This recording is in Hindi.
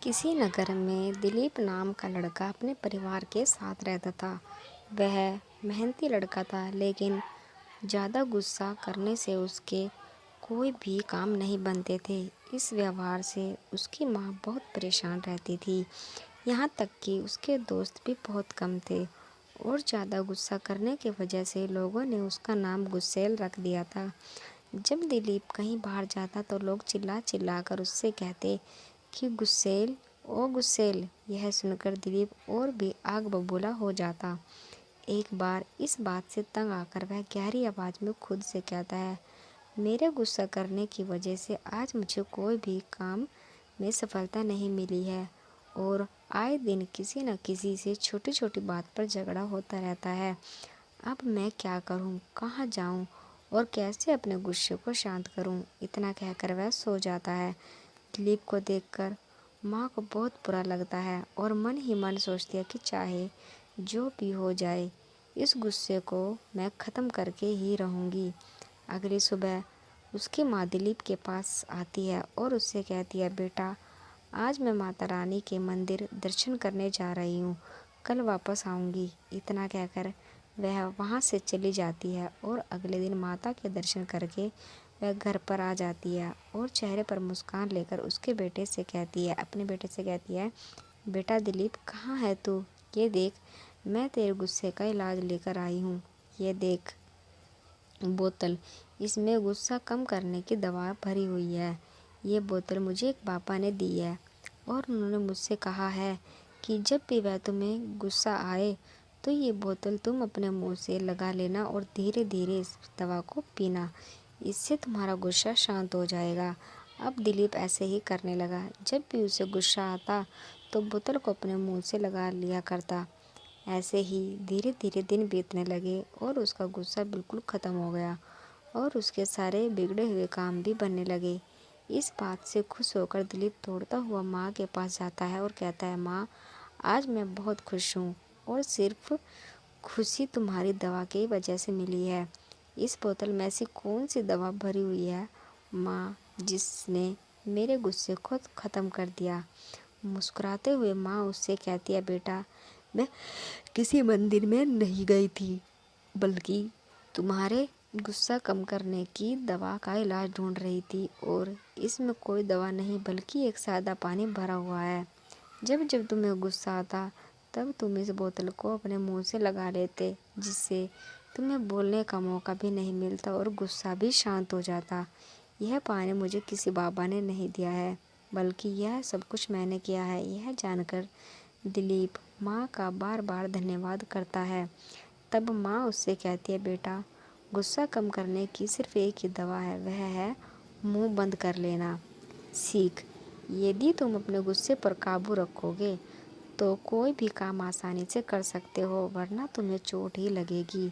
किसी नगर में दिलीप नाम का लड़का अपने परिवार के साथ रहता था। वह मेहनती लड़का था, लेकिन ज़्यादा गुस्सा करने से उसके कोई भी काम नहीं बनते थे। इस व्यवहार से उसकी माँ बहुत परेशान रहती थी। यहाँ तक कि उसके दोस्त भी बहुत कम थे और ज़्यादा गुस्सा करने की वजह से लोगों ने उसका नाम गुस्सैल रख दिया था। जब दिलीप कहीं बाहर जाता तो लोग चिल्ला चिल्ला कर उससे कहते कि गुस्सैल, ओ गुस्सैल। यह सुनकर दिलीप और भी आग बबूला हो जाता। एक बार इस बात से तंग आकर वह गहरी आवाज़ में खुद से कहता है, मेरे गुस्सा करने की वजह से आज मुझे कोई भी काम में सफलता नहीं मिली है और आए दिन किसी न किसी से छोटी छोटी बात पर झगड़ा होता रहता है। अब मैं क्या करूं, कहाँ जाऊं और कैसे अपने गुस्से को शांत करूं? इतना कहकर वह सो जाता है। दिलीप को देखकर माँ को बहुत बुरा लगता है और मन ही मन सोचती है कि चाहे जो भी हो जाए, इस गुस्से को मैं ख़त्म करके ही रहूँगी। अगली सुबह उसकी माँ दिलीप के पास आती है और उससे कहती है, बेटा, आज मैं माता रानी के मंदिर दर्शन करने जा रही हूँ, कल वापस आऊँगी। इतना कहकर वह वहाँ से चली जाती है और अगले दिन माता के दर्शन करके वह घर पर आ जाती है और चेहरे पर मुस्कान लेकर उसके बेटे से कहती है, अपने बेटे से कहती है, बेटा दिलीप, कहाँ है तू? ये देख, मैं तेरे गुस्से का इलाज लेकर आई हूँ। ये देख बोतल, इसमें गुस्सा कम करने की दवा भरी हुई है। ये बोतल मुझे एक पापा ने दी है और उन्होंने मुझसे कहा है कि जब भी वह तुम्हें गुस्सा आए तो ये बोतल तुम अपने मुंह से लगा लेना और धीरे धीरे इस दवा को पीना। इससे तुम्हारा गुस्सा शांत हो जाएगा। अब दिलीप ऐसे ही करने लगा। जब भी उसे गुस्सा आता तो बोतल को अपने मुंह से लगा लिया करता। ऐसे ही धीरे धीरे दिन बीतने लगे और उसका गुस्सा बिल्कुल ख़त्म हो गया और उसके सारे बिगड़े हुए काम भी बनने लगे। इस बात से खुश होकर दिलीप दौड़ता हुआ माँ के पास जाता है और कहता है, माँ, आज मैं बहुत खुश हूँ और सिर्फ खुशी तुम्हारी दवा की वजह से मिली है। इस बोतल में ऐसी कौन सी दवा भरी हुई है, माँ, जिसने मेरे गुस्से को ख़त्म कर दिया? मुस्कुराते हुए माँ उससे कहती है, बेटा, मैं किसी मंदिर में नहीं गई थी, बल्कि तुम्हारे गुस्सा कम करने की दवा का इलाज ढूंढ रही थी और इसमें कोई दवा नहीं बल्कि एक सादा पानी भरा हुआ है। जब जब तुम्हें गुस्सा आता तब तुम इस बोतल को अपने मुंह से लगा लेते, जिससे तुम्हें बोलने का मौका भी नहीं मिलता और गुस्सा भी शांत हो जाता। यह पानी मुझे किसी बाबा ने नहीं दिया है, बल्कि यह सब कुछ मैंने किया है। यह जानकर दिलीप माँ का बार बार धन्यवाद करता है। तब माँ उससे कहती है, बेटा, गुस्सा कम करने की सिर्फ एक ही दवा है, वह है मुंह बंद कर लेना। सीख, यदि तुम अपने गुस्से पर काबू रखोगे तो कोई भी काम आसानी से कर सकते हो, वरना तुम्हें चोट ही लगेगी।